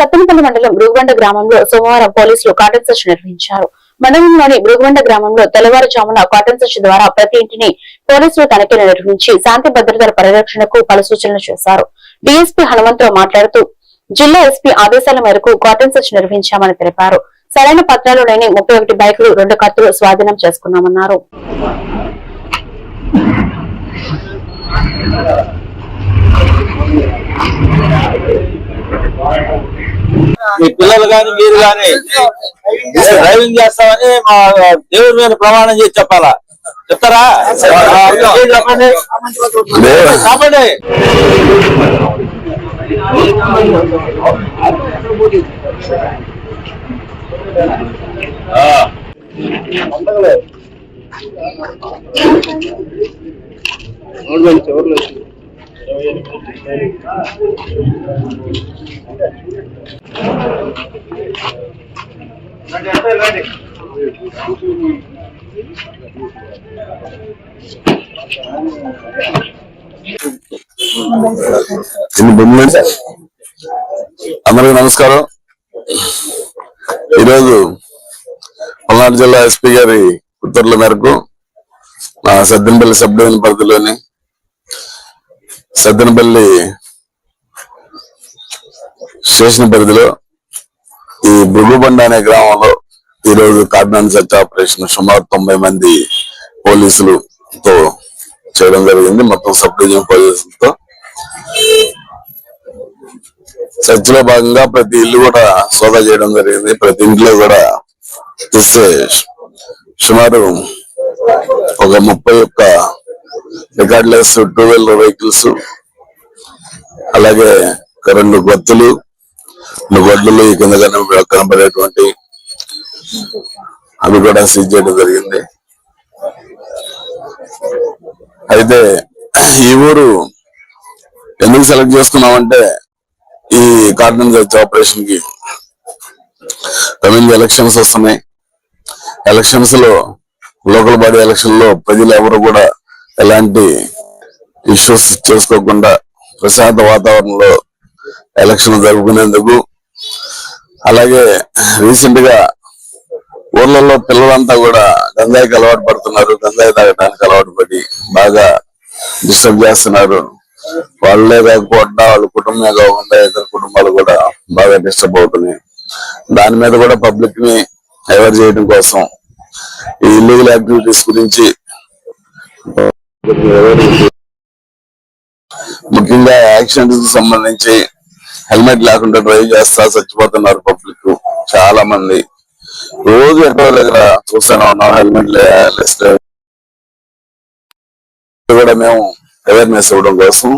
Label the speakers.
Speaker 1: సత్తెనపల్లి మండలం భృగుబండ గ్రామంలో సోమవారం పోలీసులు కాటన్ సెర్చ్ నిర్వహించారు. మండలంలోని భృగుబండ గ్రామంలో తెల్లవారుజామున కాటన్ సెర్చ్ ద్వారా ప్రతి ఇంటిని పోలీసులు తనిఖీలు నిర్వహించి శాంతి భద్రతల పరిరక్షణకు పలు సూచనలు చేశారు. డీఎస్పీ హనుమంతరావు మాట్లాడుతూ జిల్లా ఎస్పీ ఆదేశాల మేరకు కాటన్ సెర్చ్ నిర్వహించామని తెలిపారు. సరైన పత్రాలు లేని 31 బైకులు 2 కత్తులు స్వాధీనం చేసుకున్నామన్నారు.
Speaker 2: మీ పిల్లలు కానీ మీరు కానీ డ్రైవింగ్ చేస్తామని మా దేవుడి మీద ప్రమాణం చేసి చెప్పాలా? చెప్తారా? చెప్పండి చెప్పండి.
Speaker 3: అందరికీ నమస్కారం. ఈరోజు పల్నాడు జిల్లా ఎస్పీ గారి ఉత్తర్వుల మేరకు సద్దెనపల్లి సబ్ డివిజన్ పరిధిలోని సద్దెనపల్లి స్టేషన్ పరిధిలో ఈ భృగుబండ అనే గ్రామంలో ఈరోజు కార్డినెన్స్ సెర్చ్ ఆపరేషన్ సుమారు 90 మంది పోలీసులతో చేయడం జరిగింది. మొత్తం సబ్ డివిజన్ పోలీసులతో సెర్చ్ లో భాగంగా ప్రతి ఇల్లు కూడా సోదా చేయడం జరిగింది. ప్రతి ఇంట్లో కూడా చూస్తే సుమారు ఒక 31 రికార్డ్లెస్ 2 వీలర్ వెహికల్స్, అలాగే 2 గొత్తులు, 2 గొడ్లు ఈ కింద కనబడేటువంటి అవి కూడా సీజ్ చేయడం జరిగింది. అయితే ఈ ఊరు ఎందుకు సెలెక్ట్ చేసుకున్నామంటే ఈ కార్డినెన్స్ సెర్చ్ ఆపరేషన్ కి కమింగ్ ఎలక్షన్స్ వస్తున్నాయి. ఎలక్షన్స్ లో లోకల్ బాడీ ఎలక్షన్ లో ప్రజలు ఎవరు కూడా ఎలాంటి ఇష్యూస్ చేసుకోకుండా ప్రశాంత వాతావరణంలో ఎలక్షన్ జరుపుకునేందుకు, అలాగే రీసెంట్ గా ఊర్లలో పిల్లలంతా కూడా గంజాయికి అలవాటు పడుతున్నారు. గంజాయి తాగడానికి అలవాటు పడి బాగా డిస్టర్బ్ చేస్తున్నారు. వాళ్ళే కాకపోకుండా వాళ్ళ కుటుంబమే కాకుండా ఇతర కుటుంబాలు కూడా బాగా డిస్టర్బ్ అవుతున్నాయి. దాని మీద కూడా పబ్లిక్ ని అవేర్ చేయడం కోసం ఈ ఇల్లీగల్ యాక్టివిటీస్ గురించి ముఖ్యంగా యాక్సిడెంట్స్ కి సంబంధించి హెల్మెట్ లేకుండా డ్రైవ్ చేస్తా చచ్చిపోతున్నారు పబ్లిక్ చాలా మంది. రోజు ఎక్కడో దగ్గర చూస్తూనే ఉన్నాం హెల్మెట్ కూడా మేము అవేర్నెస్ ఇవ్వడం కోసం